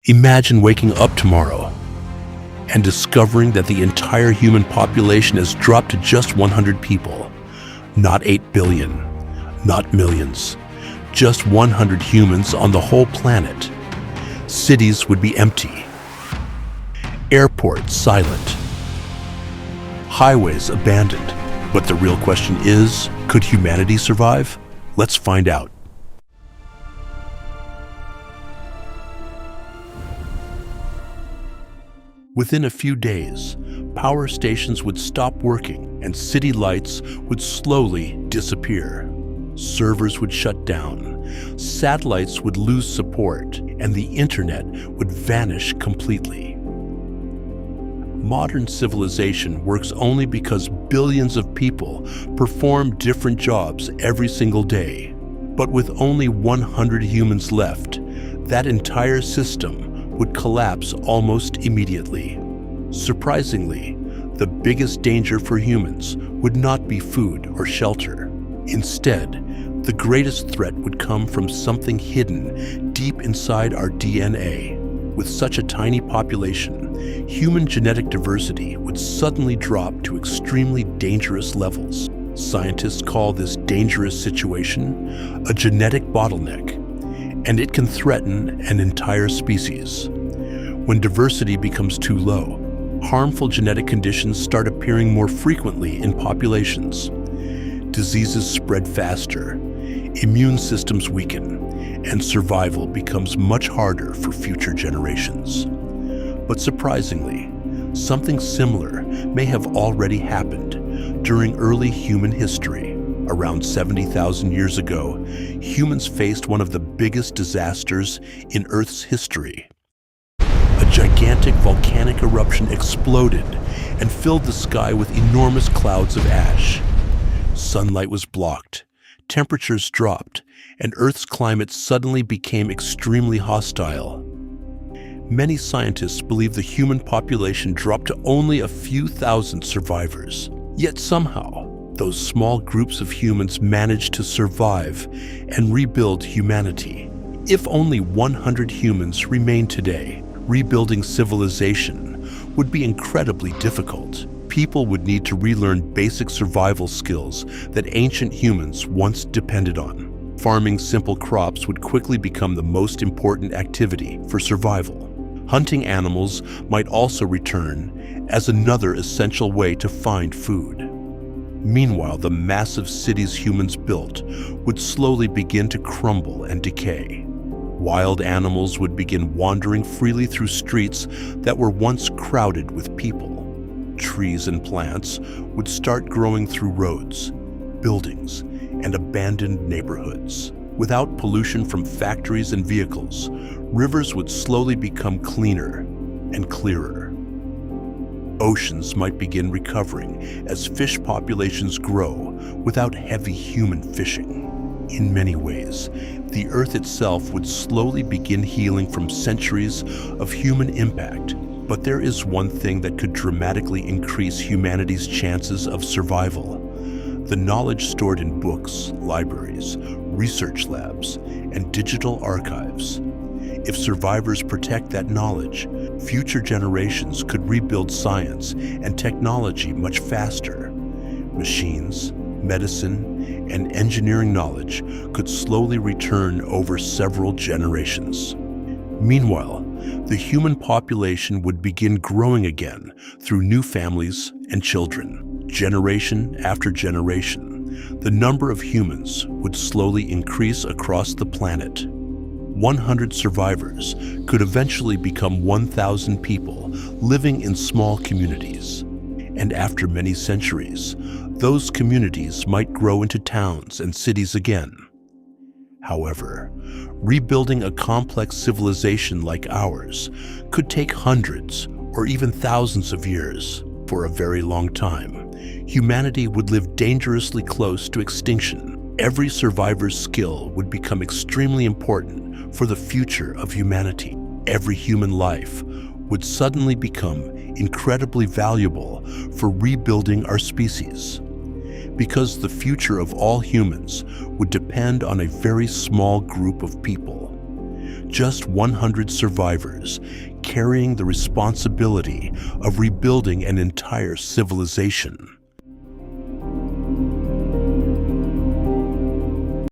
Imagine waking up tomorrow and discovering that the entire human population has dropped to just 100 people. Not 8 billion, not millions, just 100 humans on the whole planet. Cities would be empty, airports silent, highways abandoned. But the real question is, could humanity survive? Let's find out. Within a few days, power stations would stop working and city lights would slowly disappear. Servers would shut down, satellites would lose support, and the internet would vanish completely. Modern civilization works only because billions of people perform different jobs every single day. But with only 100 humans left, that entire system would collapse almost immediately. Surprisingly, the biggest danger for humans would not be food or shelter. Instead, the greatest threat would come from something hidden deep inside our DNA. With such a tiny population, human genetic diversity would suddenly drop to extremely dangerous levels. Scientists call this dangerous situation a genetic bottleneck, and it can threaten an entire species. When diversity becomes too low, harmful genetic conditions start appearing more frequently in populations. Diseases spread faster, immune systems weaken, and survival becomes much harder for future generations. But surprisingly, something similar may have already happened during early human history. Around 70,000 years ago, humans faced one of the biggest disasters in Earth's history. A gigantic volcanic eruption exploded and filled the sky with enormous clouds of ash. Sunlight was blocked, temperatures dropped, and Earth's climate suddenly became extremely hostile. Many scientists believe the human population dropped to only a few thousand survivors. Yet somehow, those small groups of humans managed to survive and rebuild humanity. If only 100 humans remain today, rebuilding civilization would be incredibly difficult. People would need to relearn basic survival skills that ancient humans once depended on. Farming simple crops would quickly become the most important activity for survival. Hunting animals might also return as another essential way to find food. Meanwhile, the massive cities humans built would slowly begin to crumble and decay. Wild animals would begin wandering freely through streets that were once crowded with people. Trees and plants would start growing through roads, buildings, and abandoned neighborhoods. Without pollution from factories and vehicles, rivers would slowly become cleaner and clearer. Oceans might begin recovering as fish populations grow without heavy human fishing. In many ways, the Earth itself would slowly begin healing from centuries of human impact. But there is one thing that could dramatically increase humanity's chances of survival: the knowledge stored in books, libraries, research labs, and digital archives. If survivors protect that knowledge, future generations could rebuild science and technology much faster. Machines, medicine, and engineering knowledge could slowly return over several generations. Meanwhile, the human population would begin growing again through new families and children. Generation after generation, the number of humans would slowly increase across the planet. 100 survivors could eventually become 1,000 people living in small communities. And after many centuries, those communities might grow into towns and cities again. However, rebuilding a complex civilization like ours could take hundreds or even thousands of years. For a very long time, humanity would live dangerously close to extinction. Every survivor's skill would become extremely important for the future of humanity. Every human life would suddenly become incredibly valuable for rebuilding our species. Because the future of all humans would depend on a very small group of people. Just 100 survivors, carrying the responsibility of rebuilding an entire civilization.